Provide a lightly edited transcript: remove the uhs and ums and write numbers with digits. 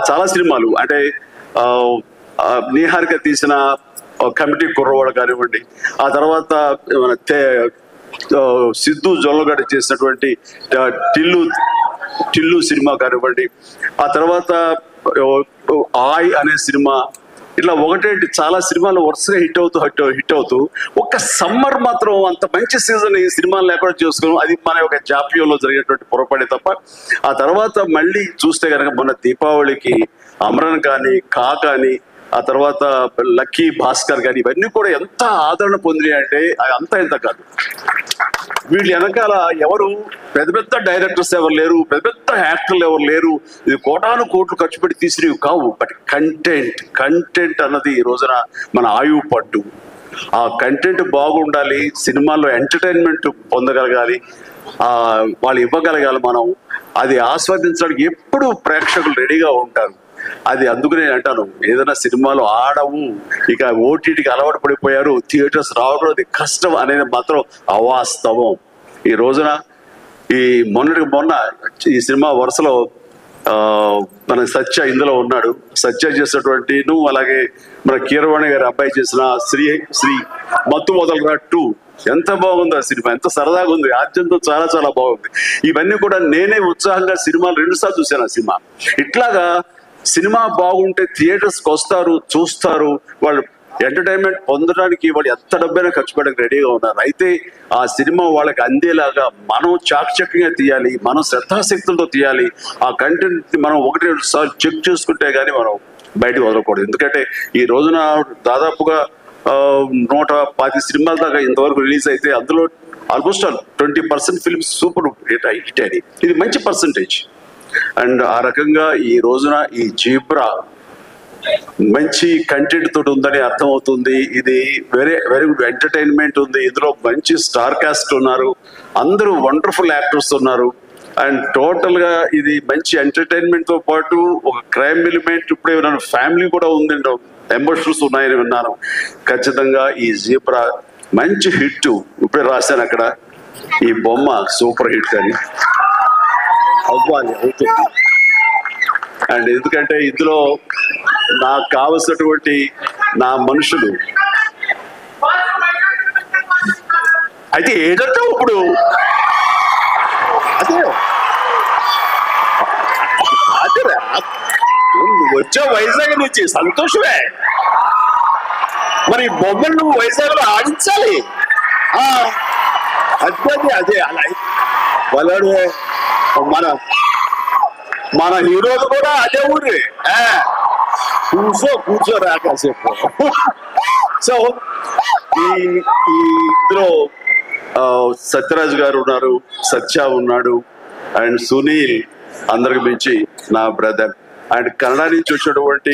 చాలా సినిమాలు అంటే నీహారిక తీసిన కమిటీ కుర్రవాడు కానివ్వండి, ఆ తర్వాత సిద్ధు జొల్లగడ్డ చేసినటువంటి టిల్లు సినిమా కానివ్వండి, ఆ తర్వాత ఆయ్ అనే సినిమా, ఇట్లా ఒకటేంటి చాలా సినిమాలు వరుసగా హిట్ అవుతూ ఒక్క సమ్మర్ మాత్రం అంత మంచి సీజన్ ఈ సినిమాలు లేకుండా చేసుకోవడం అది మన యొక్క జాప్యంలో జరిగేటువంటి పొరపాటే తప్ప. ఆ తర్వాత మళ్ళీ చూస్తే కనుక మొన్న దీపావళికి అమరన్ కానీ, కానీ, ఆ తర్వాత లక్కీ భాస్కర్ కానీ, ఇవన్నీ కూడా ఎంత ఆదరణ పొందినాయి అంటే అంతా ఇంత కాదు. వీళ్ళు వెనకాల ఎవరు పెద్ద పెద్ద డైరెక్టర్స్ ఎవరు లేరు, పెద్ద పెద్ద యాక్టర్లు ఎవరు లేరు. ఇది కోటాను కోట్లు ఖర్చు పెట్టి తీసినవి కావు. బట్ కంటెంట్ అన్నది ఈ రోజున మన ఆయువు పట్టు. ఆ కంటెంట్ బాగుండాలి, సినిమాల్లో ఎంటర్టైన్మెంట్ పొందగలగాలి, వాళ్ళు ఇవ్వగలగాలి. మనం అది ఆస్వాదించడానికి ఎప్పుడు ప్రేక్షకులు రెడీగా ఉంటారు. అది అందుకు నేను అంటాను, ఏదైనా సినిమాలు ఆడవు, ఇక ఓటీటీకి అలవాటు పడిపోయారు, థియేటర్స్ రావడం అది కష్టం అనేది మాత్రం అవాస్తవం. ఈ రోజున ఈ మొన్న ఈ సినిమా వరుసలో మన సత్య ఇందులో ఉన్నాడు. సత్య చేసినటువంటి అలాగే మన కీరవాణి గారి అబ్బాయి చేసిన శ్రీ మత్తు మొదలుగా 2 ఎంత బాగుంది. ఆ సినిమా ఎంత సరదాగా ఉంది, ఆద్యంతో చాలా చాలా బాగుంది. ఇవన్నీ కూడా నేనే ఉత్సాహంగా సినిమాలు 2 సార్లు చూశాను. ఆ సినిమా ఇట్లాగా సినిమా బాగుంటే థియేటర్స్కి వస్తారు, చూస్తారు. వాళ్ళు ఎంటర్టైన్మెంట్ పొందడానికి వాళ్ళు ఎంత డబ్బైనా ఖర్చు పెట్టడానికి రెడీగా ఉన్నారు. అయితే ఆ సినిమా వాళ్ళకి అందేలాగా మనం చాకచక్యంగా తీయాలి, మనం శ్రద్ధాశక్తులతో తీయాలి. ఆ కంటెంట్ మనం 1-2 సార్లు చెక్ చేసుకుంటే కానీ మనం బయటకు వదలకూడదు. ఎందుకంటే ఈ రోజున దాదాపుగా 120 సినిమాల దాకా ఇంతవరకు రిలీజ్ అయితే అందులో ఆల్మోస్ట్ 20% ఫిల్మ్స్ సూపర్ హిట్ అయ్యి, ఇది మంచి పర్సంటేజ్. అండ్ ఆ రకంగా ఈ రోజున ఈ జీబ్రా మంచి కంటెంట్ తోటి ఉందని అర్థమవుతుంది. ఇది వెరీ గుడ్ ఎంటర్టైన్మెంట్ ఉంది. ఇందులో మంచి స్టార్ కాస్ట్ ఉన్నారు, అందరూ వండర్ఫుల్ యాక్టర్స్ ఉన్నారు. అండ్ టోటల్ గా ఇది మంచి ఎంటర్టైన్మెంట్ తో పాటు ఒక క్రైమ్ ఎలిమెంట్, ఇప్పుడే విన్నాను ఫ్యామిలీ కూడా ఉందండి, ఎమోషన్స్ ఉన్నాయని విన్నాను. ఖచ్చితంగా ఈ జీబ్రా మంచి హిట్. ఇప్పుడే రాశాను అక్కడ, ఈ బొమ్మ సూపర్ హిట్ అని అవుతుంది. అండ్ ఎందుకంటే ఇందులో నాకు కావలసినటువంటి నా మనుషులు అయితే ఏంటంటే ఇప్పుడు అదే వచ్చే వైజాగ్ నుంచి సంతోషమే, మరి బొమ్మలు నువ్వు వైజాగ్ లో ఆడించాలి. అదే అలా వాళ్ళడు మన హీరోలు కూడా అదే ఊరి కూర్చోరా కాసేపు. సో ఇందులో సత్యరాజ్ గారు ఉన్నారు, సత్య ఉన్నాడు, అండ్ సునీల్ అందరికి మించి నా బ్రదర్. అండ్ కన్నడ నుంచి వచ్చినటువంటి